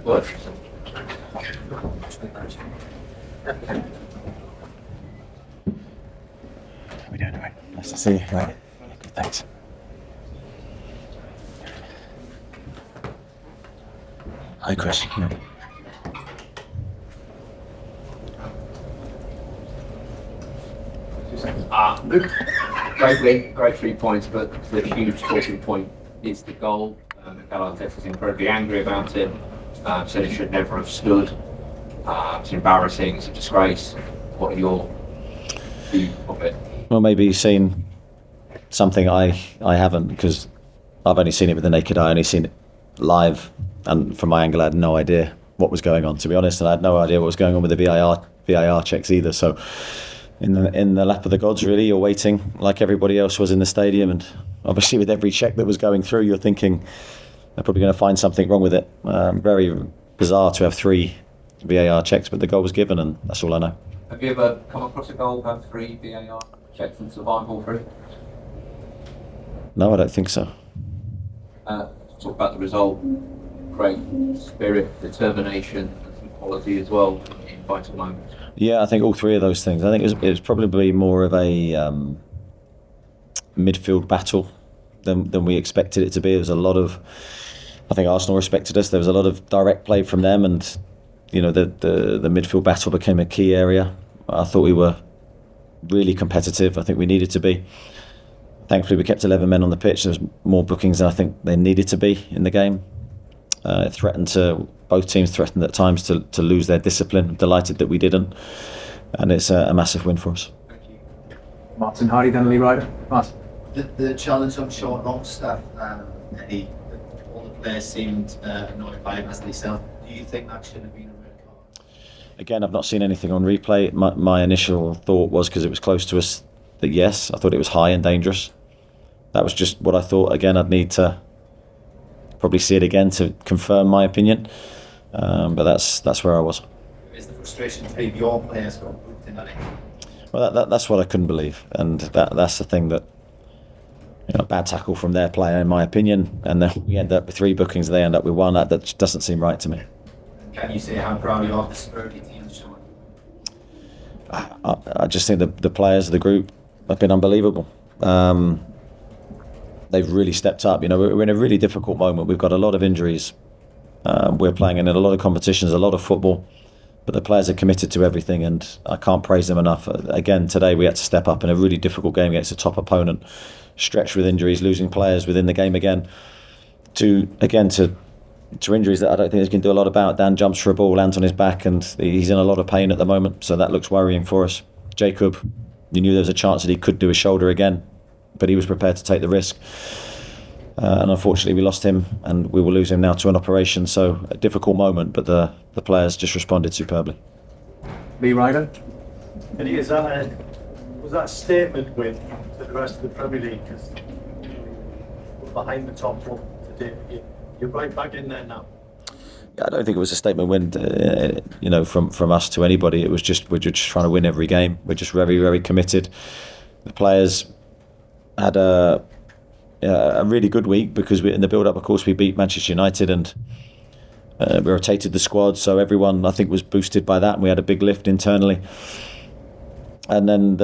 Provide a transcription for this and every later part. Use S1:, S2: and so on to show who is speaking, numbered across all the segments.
S1: What?
S2: How we doing, right? Nice to see you. Right. Good, thanks. Hi, Chris. Yeah.
S1: Luke, great win, great 3 points, but the huge talking point is the goal. Mikel Arteta is incredibly angry about it. Said it should never have stood. It's embarrassing, it's a disgrace. What are your view of it?
S2: Well, maybe you've seen something I haven't, because I've only seen it with the naked eye. I only seen it live, and from my angle I had no idea what was going on, to be honest, and I had no idea what was going on with the VAR checks either. So in the lap of the gods, really, you're waiting like everybody else was in the stadium, and obviously with every check that was going through, you're thinking they're probably going to find something wrong with it. Very bizarre to have 3 VAR checks, but the goal was given, and that's all I know.
S1: Have you ever come across a goal have 3 VAR checks and survived all 3?
S2: No, I don't think so.
S1: Talk about the result. Great spirit, determination, and some quality as well in vital moments.
S2: Yeah, I think all 3 of those things. I think it was probably more of a midfield battle than we expected it to be. There was a lot of, I think Arsenal respected us. There was a lot of direct play from them, and you know the midfield battle became a key area. I thought we were really competitive. I think we needed to be. Thankfully, we kept 11 men on the pitch. There was more bookings than I think they needed to be in the game. Both teams threatened at times to lose their discipline. I'm delighted that we didn't, and it's a massive win for us.
S1: Thank you.
S3: Martin Hardy, then Lee Ryder. Martin.
S4: The challenge on Sean Longstaff, Eddie, all the players seemed annoyed by him as they said. Do you think that should have been a red card?
S2: Again, I've not seen anything on replay. My initial thought was, because it was close to us, that yes, I thought it was high and dangerous. That was just what I thought. Again, I'd need to probably see it again to confirm my opinion, but that's where I was.
S4: Is the frustration to leave your players got booked in that?
S2: Well, that's what I couldn't believe, and that's the thing that, you know, bad tackle from their player, in my opinion, and then we end up with 3 bookings, they end up with 1. That just doesn't seem right to me.
S4: Can you say how proud you are of the spirit your team has shown?
S2: I just think the players of the group have been unbelievable. They've really stepped up. You know, we're in a really difficult moment. We've got a lot of injuries. We're playing in a lot of competitions, a lot of football, but the players are committed to everything, and I can't praise them enough. Again, today we had to step up in a really difficult game against a top opponent, stretched with injuries, losing players within the game again, to injuries that I don't think they can do a lot about. Dan jumps for a ball, lands on his back, and he's in a lot of pain at the moment, so that looks worrying for us. Jacob, you knew there was a chance that he could do his shoulder again, but he was prepared to take the risk. And unfortunately we lost him, and we will lose him now to an operation, so a difficult moment, but the players just responded superbly.
S3: Lee Ryder.
S5: Eddie, was that a statement with to the rest of the Premier League? Because we're behind the top 4 today. You're right back in there now.
S2: I don't think it was a statement when, from us to anybody. It was we're just trying to win every game. We're just very, very committed. The players had a really good week, because in the build-up, of course, we beat Manchester United, and we rotated the squad, so everyone, I think, was boosted by that, and we had a big lift internally. And then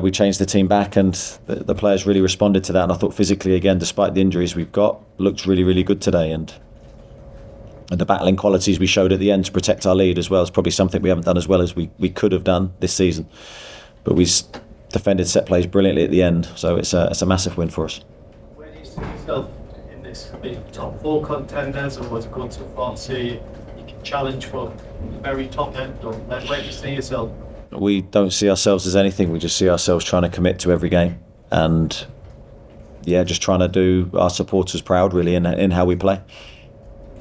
S2: we changed the team back, and the players really responded to that. And I thought physically, again, despite the injuries we've got, looked really, really good today. And the battling qualities we showed at the end to protect our lead as well is probably something we haven't done as well as we could have done this season. But we defended set plays brilliantly at the end, so it's a massive win for us.
S5: Where do you see yourself in this? Being top 4 contenders, or was it going so far to say you can challenge for the very top end? Or where do you see yourself?
S2: We don't see ourselves as anything. We just see ourselves trying to commit to every game, and just trying to do our supporters proud, really, in how we play.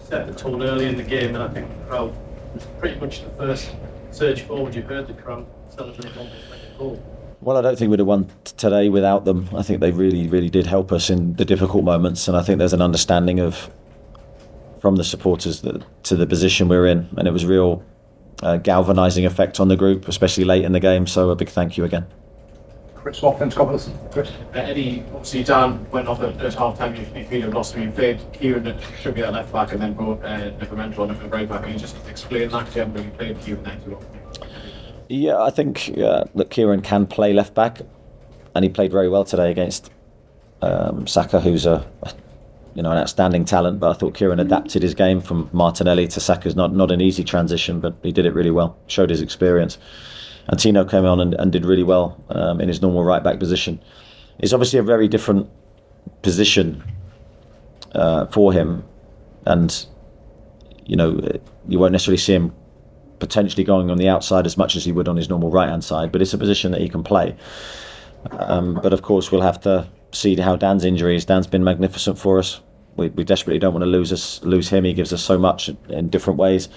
S5: Set the tone early in the game, and I think the crowd was pretty much the first surge forward. You heard the crowd celebrate almost like a goal.
S2: Well, I don't think we'd have won today without them. I think they really, really did help us in the difficult moments, and I think there's an understanding from the supporters to the position we're in, and it was real galvanising effect on the group, especially late in the game. So a big thank you again.
S3: Chris Watkins, comments. Chris.
S6: Eddie, obviously Dan went off at half time. You've been lost. You played Kieran at should be at left back, and then brought Livramento on at right back. Can you just explain that to him when you played Kieran there too?
S2: Yeah, I think that Kieran can play left back, and he played very well today against Saka, who's an outstanding talent. But I thought Kieran adapted his game from Martinelli to Saka's not an easy transition, but he did it really well. Showed his experience. And Tino came on and did really well in his normal right back position. It's obviously a very different position for him, and you won't necessarily see him potentially going on the outside as much as he would on his normal right hand side. But it's a position that he can play. But of course, we'll have to see how Dan's injury is. Dan's been magnificent for us. We desperately don't want to lose him. He gives us so much in different ways.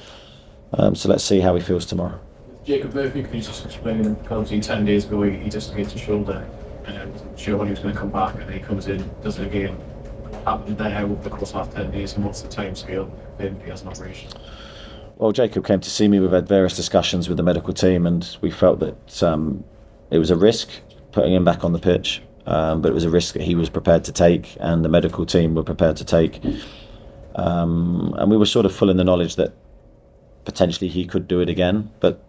S2: So let's see how he feels tomorrow.
S6: Jacob Murphy, can you just explain, obviously 10 days ago he dislocated his shoulder and wasn't sure when he was going to come back, and then he comes in, does it again. What happened there over the course of 10 days, and what's the time scale if he has an operation?
S2: Well, Jacob came to see me. We've had various discussions with the medical team, and we felt that it was a risk putting him back on the pitch, but it was a risk that he was prepared to take and the medical team were prepared to take. And we were sort of full in the knowledge that potentially he could do it again, but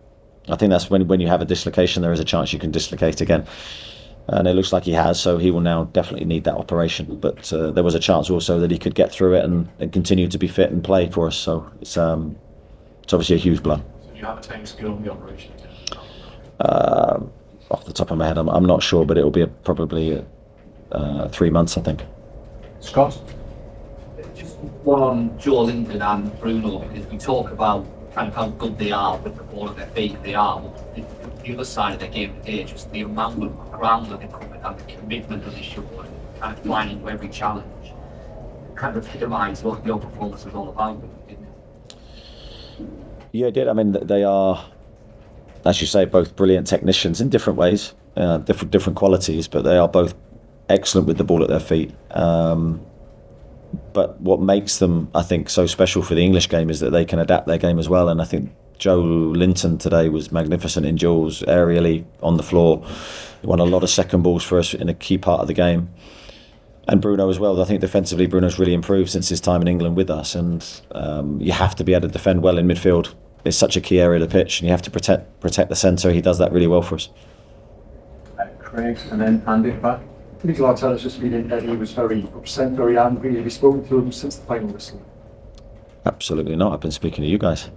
S2: I think that's when you have a dislocation, there is a chance you can dislocate again. And it looks like he has, so he will now definitely need that operation. But there was a chance also that he could get through it and continue to be fit and play for us. So it's obviously a huge blow.
S6: So do you have a time scale on the operation?
S2: Off the top of my head, I'm not sure, but it will be probably 3 months, I think.
S3: Scott.
S4: Just one on Joelinton and Bruno, because we talk about kind of how good they are with the ball at their feet. They are, but the other side of their game today, just the amount of ground that they covered and the commitment that they showed, kind of flying into every challenge, kind of epitomise what your performance was all about, didn't it?
S2: Yeah, it did. I mean, they are, as you say, both brilliant technicians in different ways, different qualities, but they are both excellent with the ball at their feet. But what makes them, I think, so special for the English game is that they can adapt their game as well. And I think Joelinton today was magnificent in duels, aerially, on the floor. He won a lot of second balls for us in a key part of the game. And Bruno as well. I think defensively, Bruno's really improved since his time in England with us. And you have to be able to defend well in midfield. It's such a key area of the pitch, and you have to protect the centre. He does that really well for us.
S3: Craig, and then Andy back.
S5: Mikel Arteta's just been in, Eddie was very upset, very angry. Have you spoken to him since the final whistle?
S2: Absolutely not. I've been speaking to you guys.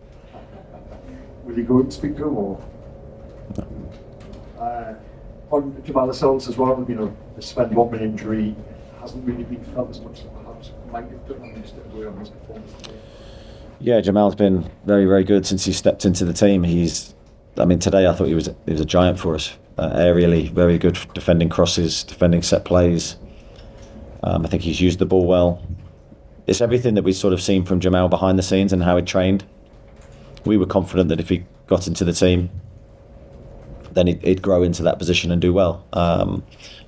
S5: Will you go and speak to him, or? On Jamaal Lascelles as well, the Sven Botman injury hasn't really been felt as much as perhaps it might have done on his performance today. Yeah,
S2: Jamal's been very, very good since he stepped into the team. Today I thought he was a giant for us. Aerially, very good defending crosses, defending set plays. I think he's used the ball well. It's everything that we've sort of seen from Jamaal behind the scenes and how he trained. We were confident that if he got into the team, then he'd grow into that position and do well.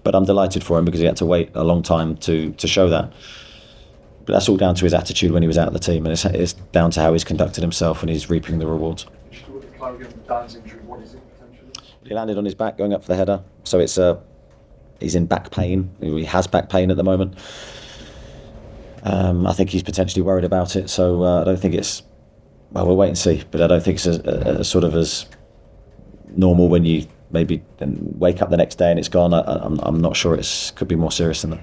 S2: But I'm delighted for him because he had to wait a long time to show that. But that's all down to his attitude when he was out of the team, and it's down to how he's conducted himself, and he's reaping the rewards.
S5: Just with clarity on Dan's injury, what is it potentially?
S2: He landed on his back going up for the header, so he's in back pain. He has back pain at the moment. I think he's potentially worried about it, so I don't think it's. Well, we'll wait and see, but I don't think it's as sort of as normal when you maybe wake up the next day and it's gone. I'm not sure could be more serious than that.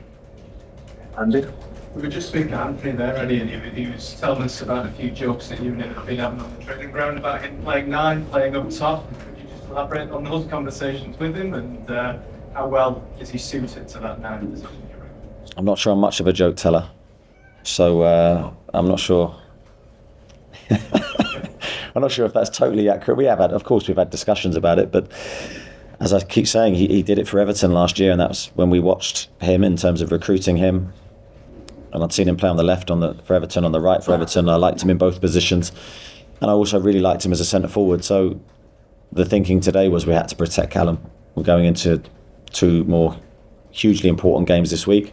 S3: Andy.
S6: We were just speaking to Anthony there, Eddie, and he was telling us about a few jokes that you've been having on the training ground about him playing 9, playing up top. Could you just elaborate on those conversations with him, and how well is he suited to that 9 position?
S2: I'm not sure I'm much of a joke teller, so I'm not sure. I'm not sure if that's totally accurate. We've had discussions about it, but as I keep saying, he did it for Everton last year, and that's when we watched him in terms of recruiting him. And I'd seen him play on the left for Everton, on the right for Everton. I liked him in both positions, and I also really liked him as a centre forward. So the thinking today was we had to protect Callum. We're going into 2 more hugely important games this week,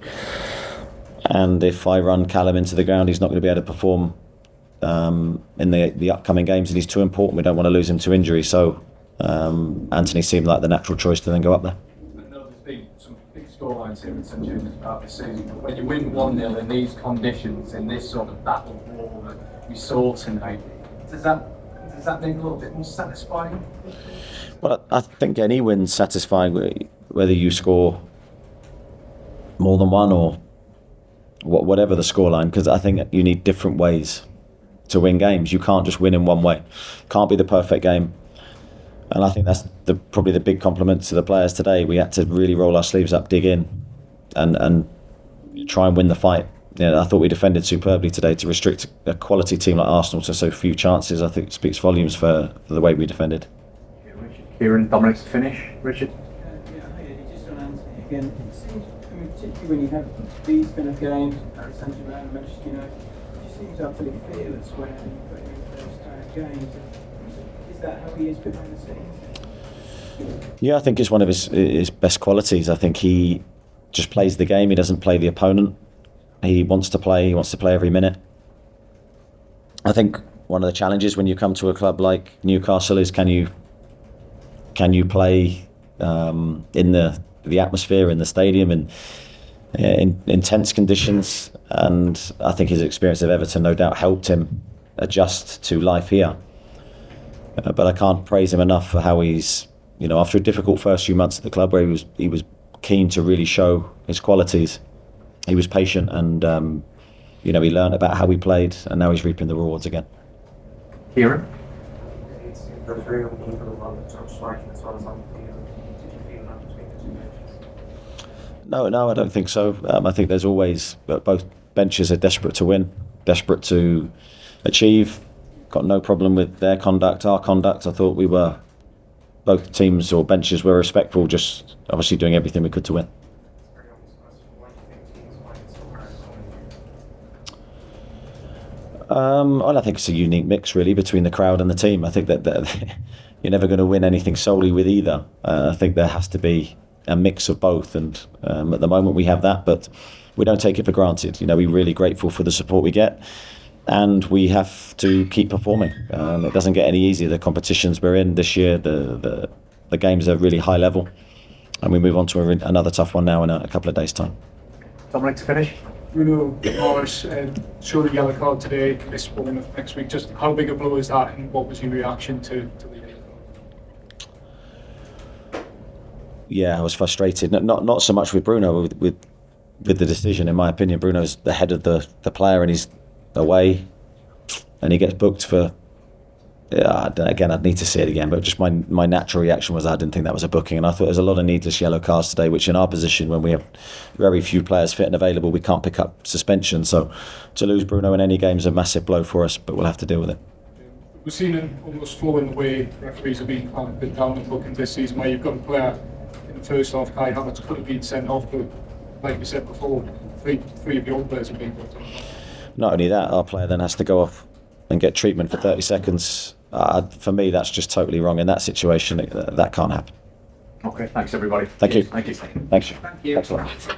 S2: and if I run Callum into the ground, he's not going to be able to perform in the upcoming games, and he's too important. We don't want to lose him to injury, so Anthony seemed like the natural choice to then go up there.
S6: I know here in St Jude's about this season. But when you win 1-0 in these conditions, in this sort of battle war that we saw tonight, does that make it a little bit more satisfying?
S2: Well, I think any win's satisfying, whether you score more than one or whatever the scoreline, because I think you need different ways to win games. You can't just win in one way. Can't be the perfect game. And I think that's probably the big compliment to the players today. We had to really roll our sleeves up, dig in, and try and win the fight. I thought we defended superbly today. To restrict a quality team like Arsenal to so few chances, I think speaks volumes for the way we defended.
S3: Kieran, Dominic to finish. Richard?
S7: Just on Anthony again, it seems, particularly when you have these kind of games, Paris Saint-Germain, Manchester United, it just seems utterly fearless when you put him in those kind of games. Is that how he is behind the scenes?
S2: Yeah, I think it's one of his best qualities. I think he just plays the game. He doesn't play the opponent. He wants to play. He wants to play every minute. I think one of the challenges when you come to a club like Newcastle is can you play in the atmosphere in the stadium and in intense conditions. And I think his experience of Everton no doubt helped him adjust to life here. But I can't praise him enough for how he's, after a difficult first few months at the club where he was keen to really show his qualities. He was patient and, he learned about how we played, and now he's reaping the rewards again.
S3: Kieran?
S8: There's very young people on the top striking as well as on the field. Did you feel that between the two benches?
S2: No, I don't think so. I think there's always, both benches are desperate to win, desperate to achieve. Got no problem with their conduct, our conduct. I thought both teams or benches were respectful, just obviously doing everything we could to win.
S8: Very obvious question. Why do you think teams find it so hard to win?
S2: Well, I think it's a unique mix really between the crowd and the team. I think that you're never going to win anything solely with either. I think there has to be a mix of both, and at the moment we have that, but we don't take it for granted. We're really grateful for the support we get, and we have to keep performing. It doesn't get any easier. The competitions we're in this year, the games are really high level, and we move on to another tough one now in a couple of days' time.
S3: Dominic to finish.
S6: Bruno Guimaraes showed a yellow card today, missed one next week. Just how big a blow is that, and what was your reaction to the yellow card?
S2: Yeah, I was frustrated. Not so much with Bruno, with the decision. In my opinion, Bruno's the head of the player, and he's away, and he gets booked for. Again, I'd need to see it again, but just my natural reaction was I didn't think that was a booking, and I thought there's a lot of needless yellow cards today, which in our position, when we have very few players fit and available, we can't pick up suspension. So to lose Bruno in any game is a massive blow for us, but we'll have to deal with it.
S6: We've seen it almost flow in the way referees have been down and booking this season, where you've got a player in the first half, Kai Havertz could have been sent off, but like we said before, three of your players have been booked on.
S2: Not only that, our player then has to go off and get treatment for 30 seconds. For me, that's just totally wrong. In that situation, that can't happen.
S3: Okay, thanks everybody.
S2: Thank you.
S3: Thank you.
S2: Thanks.
S4: Thank you.
S2: Thanks a lot.